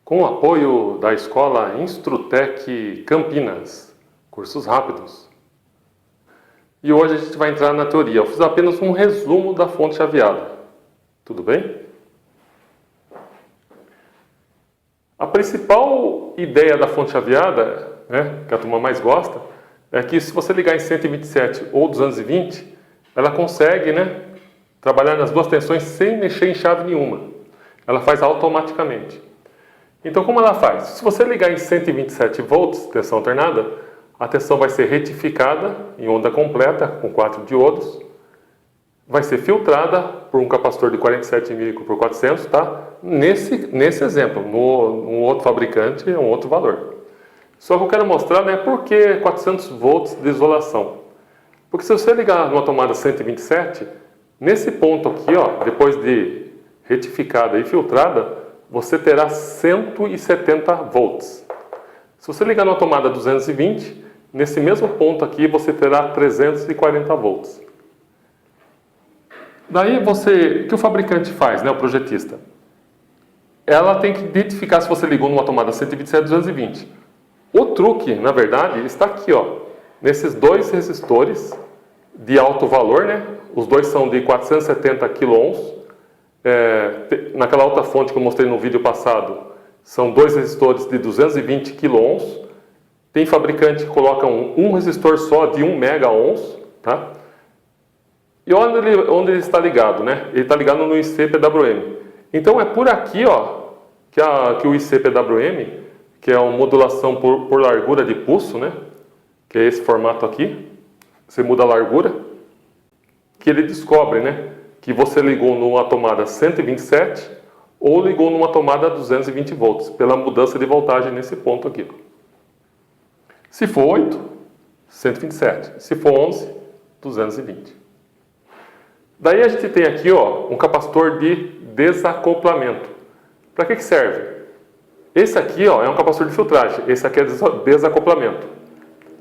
Com o apoio da escola Instrutec Campinas, cursos rápidos. E hoje a gente vai entrar na teoria. Eu fiz apenas um resumo da fonte chaveada. Tudo bem? A principal ideia da fonte chaveada, que a turma mais gosta, é que se você ligar em 127 ou 220, ela consegue, trabalhar nas duas tensões sem mexer em chave nenhuma. Ela faz automaticamente. Então, como ela faz? Se você ligar em 127 volts, tensão alternada, a tensão vai ser retificada em onda completa, com 4 diodos, vai ser filtrada por um capacitor de 47 μ/400, tá? Nesse exemplo, no outro fabricante é um outro valor. Só que eu quero mostrar, por que 400 volts de isolação. Porque se você ligar numa tomada 127, nesse ponto aqui, depois de retificada e filtrada, você terá 170 volts. Se você ligar numa tomada 220, nesse mesmo ponto aqui você terá 340 volts. Daí o que o fabricante faz, o projetista? Ela tem que identificar se você ligou numa tomada 127 ou 220. O truque, na verdade, está aqui, nesses dois resistores de alto valor, Os dois são de 470 kΩ. Naquela outra fonte que eu mostrei no vídeo passado, são dois resistores de 220 kΩ. Tem fabricante que coloca um resistor só de 1 MΩ, tá? E onde ele está ligado, Ele está ligado no IC-PWM. Então é por aqui, que o IC-PWM, que é uma modulação por largura de pulso, que é esse formato aqui, você muda a largura, que ele descobre, que você ligou numa tomada 127 ou ligou numa tomada 220 volts, pela mudança de voltagem nesse ponto aqui. Se for 8, 127. Se for 11, 220. Daí a gente tem aqui, um capacitor de desacoplamento. Para que serve? Esse aqui, é um capacitor de filtragem. Esse aqui é desacoplamento.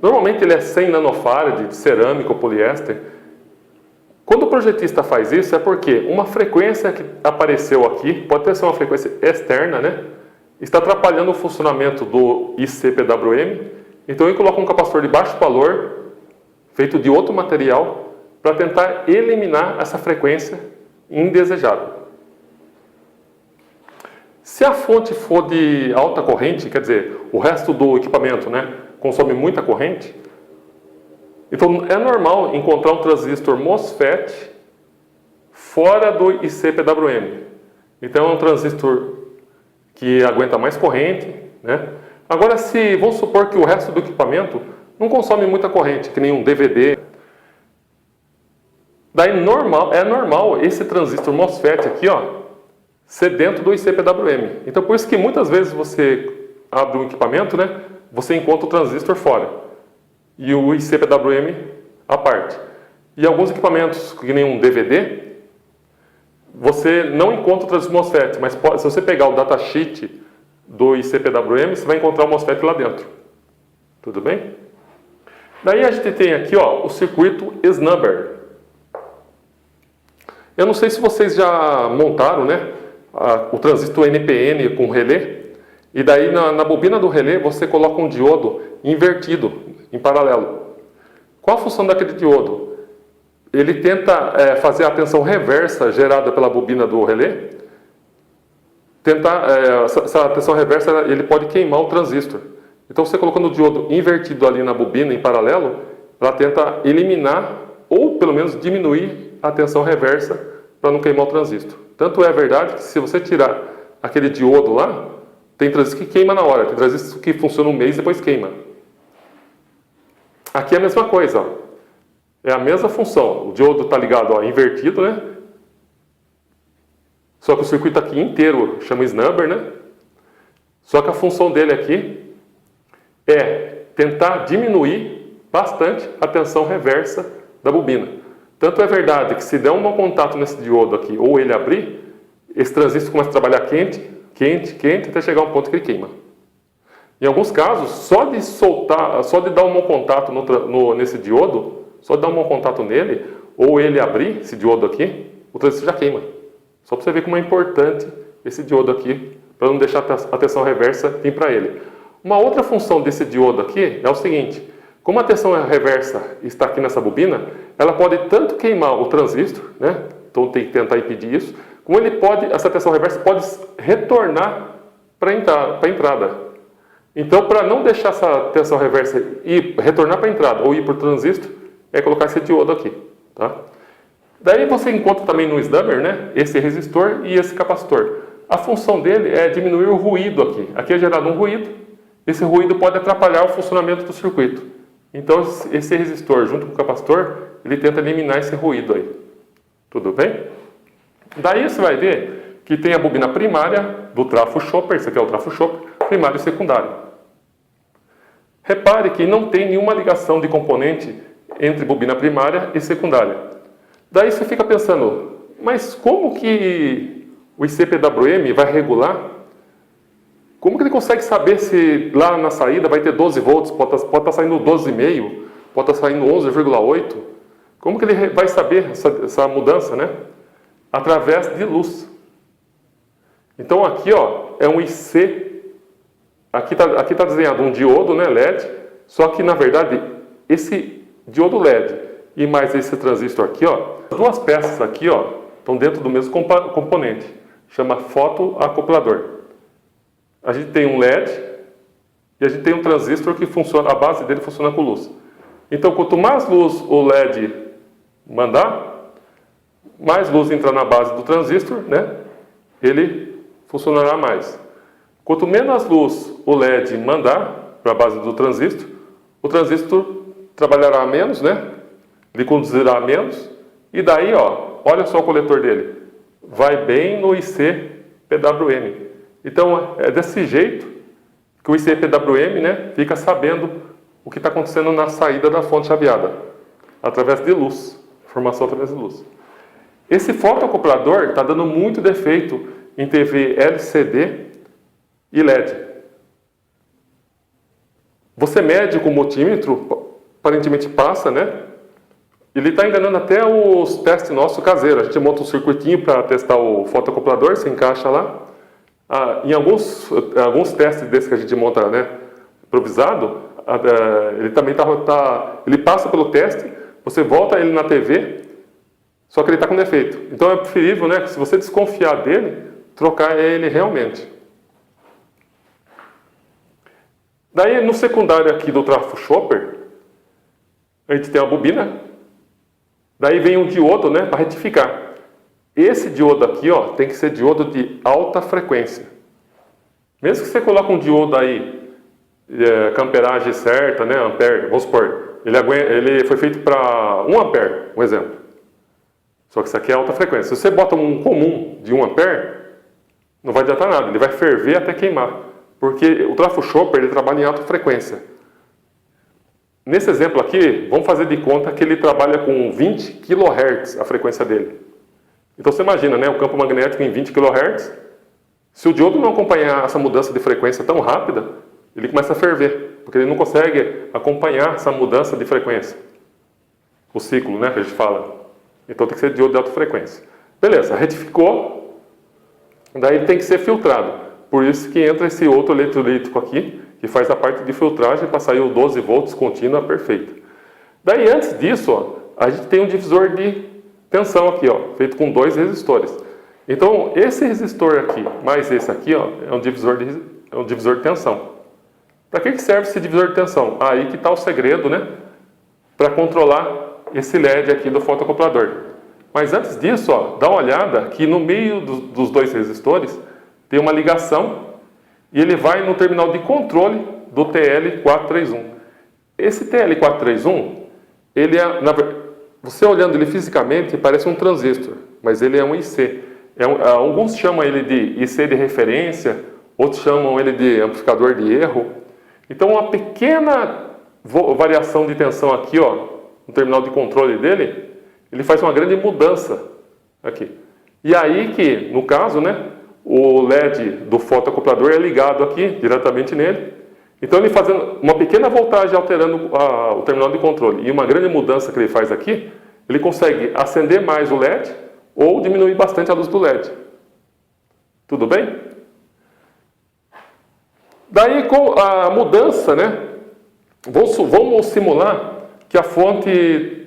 Normalmente ele é 100 nanofarad de cerâmica ou poliéster. Quando o projetista faz isso é porque uma frequência que apareceu aqui, pode ser uma frequência externa, está atrapalhando o funcionamento do IC-PWM. Então ele coloca um capacitor de baixo valor, feito de outro material, para tentar eliminar essa frequência indesejável. Se a fonte for de alta corrente, quer dizer, o resto do equipamento consome muita corrente, então é normal encontrar um transistor MOSFET fora do IC-PWM. Então é um transistor que aguenta mais corrente. Agora, vamos supor que o resto do equipamento não consome muita corrente, que nem um DVD. Daí é normal esse transistor MOSFET aqui, ser dentro do IC-PWM. Então por isso que muitas vezes você abre um equipamento, você encontra o transistor fora e o IC-PWM à parte. E alguns equipamentos, que nem um DVD, você não encontra o transistor MOSFET, mas se você pegar o datasheet do IC-PWM, você vai encontrar o MOSFET lá dentro. Tudo bem? Daí a gente tem aqui o circuito snubber. Eu não sei se vocês já montaram o transistor NPN com relé. E daí na bobina do relé você coloca um diodo invertido, em paralelo. Qual a função daquele diodo? Ele tenta fazer a tensão reversa gerada pela bobina do relé. Essa tensão reversa ele pode queimar o transistor. Então você colocando o diodo invertido ali na bobina em paralelo, ela tenta eliminar ou pelo menos diminuir a tensão reversa para não queimar o transistor. Tanto é verdade que se você tirar aquele diodo lá, tem transistor que queima na hora, tem transistor que funciona um mês e depois queima. Aqui é a mesma coisa, é a mesma função. O diodo está ligado invertido, Só que o circuito aqui inteiro chama snubber, Só que a função dele aqui é tentar diminuir bastante a tensão reversa da bobina. Tanto é verdade que se der um mau contato nesse diodo aqui, ou ele abrir, esse transistor começa a trabalhar quente, até chegar a um ponto que ele queima. Em alguns casos, só de dar um mau contato nesse diodo, só de dar um mau contato nele, ou ele abrir esse diodo aqui, o transistor já queima. Só para você ver como é importante esse diodo aqui para não deixar a tensão reversa vir para ele. Uma outra função desse diodo aqui é o seguinte: como a tensão reversa está aqui nessa bobina, ela pode tanto queimar o transistor, né? Então tem que tentar impedir isso, como ele pode, essa tensão reversa pode retornar para a entrada. Então, para não deixar essa tensão reversa retornar para a entrada ou ir para o transistor, é colocar esse diodo aqui, tá? Daí você encontra também no snubber, né, esse resistor e esse capacitor. A função dele é diminuir o ruído aqui. Aqui é gerado um ruído. Esse ruído pode atrapalhar o funcionamento do circuito. Então, esse resistor junto com o capacitor, ele tenta eliminar esse ruído aí. Tudo bem? Daí você vai ver que tem a bobina primária do trafo chopper, esse aqui é o trafo chopper, primário e secundário. Repare que não tem nenhuma ligação de componente entre bobina primária e secundária. Daí você fica pensando, mas como que o IC-PWM vai regular? Como que ele consegue saber se lá na saída vai ter 12 volts, pode estar saindo 12,5, pode estar saindo 11,8? Como que ele vai saber essa mudança, né? Através de luz. Então aqui, ó, é um IC. Aqui tá desenhado um diodo, né, LED, só que na verdade esse diodo LED e mais esse transistor aqui, ó, duas peças aqui, ó, estão dentro do mesmo componente, chama fotoacoplador. A gente tem um LED e a gente tem um transistor que funciona, a base dele funciona com luz. Então, quanto mais luz o LED mandar, mais luz entrar na base do transistor, né, ele funcionará mais. Quanto menos luz o LED mandar para a base do transistor, o transistor trabalhará menos, né? Ele conduzirá menos. E daí, ó, olha só o coletor dele. Vai bem no IC-PWM. Então, é desse jeito que o IC-PWM, né, fica sabendo o que está acontecendo na saída da fonte chaveada. Através de luz. Formação através de luz. Esse fotoacoplador está dando muito defeito em TV LCD e LED. Você mede com o multímetro, aparentemente passa, né? Ele está enganando até os testes nossos caseiros. A gente monta um circuitinho para testar o fotoacoplador, se encaixa lá. Em alguns testes desses que a gente monta, né, improvisado, ele também ele passa pelo teste, você volta ele na TV, só que ele está com defeito. Então é preferível, né, que se você desconfiar dele, trocar ele realmente. Daí, no secundário aqui do trafo chopper, a gente tem a bobina. Daí vem um diodo, né, para retificar. Esse diodo aqui, ó, tem que ser diodo de alta frequência. Mesmo que você coloque um diodo aí, com amperagem certa, né, ampere, vamos supor, ele foi feito para 1 ampere, um exemplo. Só que isso aqui é alta frequência. Se você bota um comum de 1 ampere, não vai adiantar nada, ele vai ferver até queimar. Porque o trafo chopper, ele trabalha em alta frequência. Nesse exemplo aqui, vamos fazer de conta que ele trabalha com 20 kHz a frequência dele. Então você imagina, né, o campo magnético em 20 kHz. Se o diodo não acompanhar essa mudança de frequência tão rápida, ele começa a ferver, porque ele não consegue acompanhar essa mudança de frequência. O ciclo, né, que a gente fala. Então tem que ser diodo de alta frequência. Beleza, retificou, daí ele tem que ser filtrado. Por isso que entra esse outro eletrolítico aqui, que faz a parte de filtragem para sair o 12 volts contínua perfeita. Daí, antes disso, ó, a gente tem um divisor de tensão aqui, ó, feito com 2 resistores. Então, esse resistor aqui, mais esse aqui, ó, é um divisor de tensão. Para que serve esse divisor de tensão? Aí que está o segredo, né? Para controlar esse LED aqui do fotoacoplador. Mas antes disso, ó, dá uma olhada que no meio dos 2 resistores tem uma ligação e ele vai no terminal de controle do TL431. Esse TL431, ele você olhando ele fisicamente, parece um transistor, mas ele é um IC. Alguns chamam ele de IC de referência, outros chamam ele de amplificador de erro. Então, uma pequena variação de tensão aqui, ó, no terminal de controle dele, ele faz uma grande mudança aqui. E aí que, no caso, né, o LED do fotoacoplador é ligado aqui, diretamente nele. Então, ele fazendo uma pequena voltagem alterando o terminal de controle e uma grande mudança que ele faz aqui, ele consegue acender mais o LED ou diminuir bastante a luz do LED. Tudo bem? Daí, com a mudança, né? Vamos simular que a fonte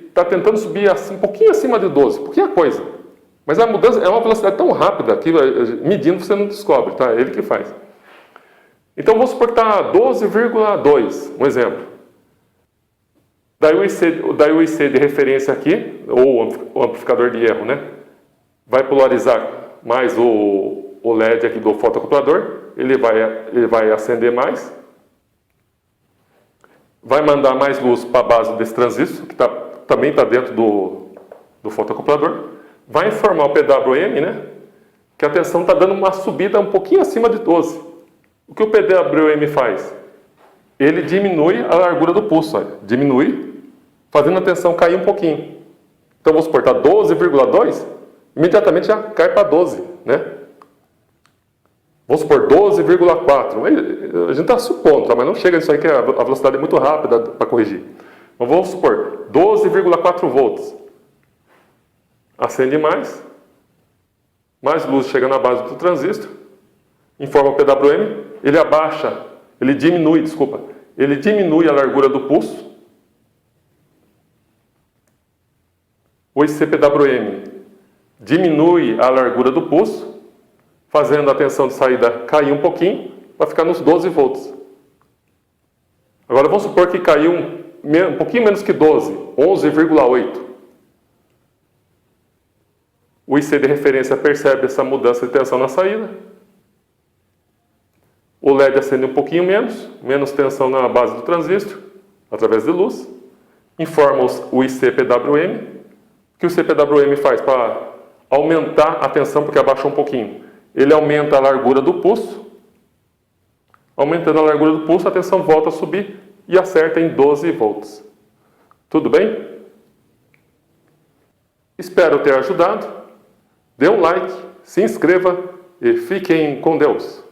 está tentando subir assim, um pouquinho acima de 12, pouquinha coisa. Mas a mudança é uma velocidade tão rápida que medindo você não descobre, tá? É ele que faz. Então vamos supor que está 12,2, um exemplo. Daí o IC de referência aqui, ou o amplificador de erro, né? Vai polarizar mais o LED aqui do fotoacumulador, ele vai acender mais, vai mandar mais luz para a base desse transistor, que também está dentro do fotoacumulador, vai informar o PWM, né? Que a tensão está dando uma subida um pouquinho acima de 12. O que o PWM faz? Ele diminui a largura do pulso, olha, diminui, fazendo a tensão cair um pouquinho. Então vamos supor, está 12,2, imediatamente já cai para 12, né? Vamos supor 12,4. A gente está supondo, tá? Mas não chega nisso aí que a velocidade é muito rápida para corrigir. Mas vamos supor 12,4 volts. Acende mais luz chega na base do transistor, informa o PWM, ele diminui a largura do pulso. O IC-PWM diminui a largura do pulso, fazendo a tensão de saída cair um pouquinho, para ficar nos 12 volts. Agora vamos supor que caiu um pouquinho menos que 12, 11,8. O IC de referência percebe essa mudança de tensão na saída. O LED acende um pouquinho menos tensão na base do transistor, através de luz. Informa o IC-PWM. O que o IC-PWM faz para aumentar a tensão, porque abaixou um pouquinho? Ele aumenta a largura do pulso. Aumentando a largura do pulso, a tensão volta a subir e acerta em 12 volts. Tudo bem? Espero ter ajudado. Dê um like, se inscreva e fiquem com Deus.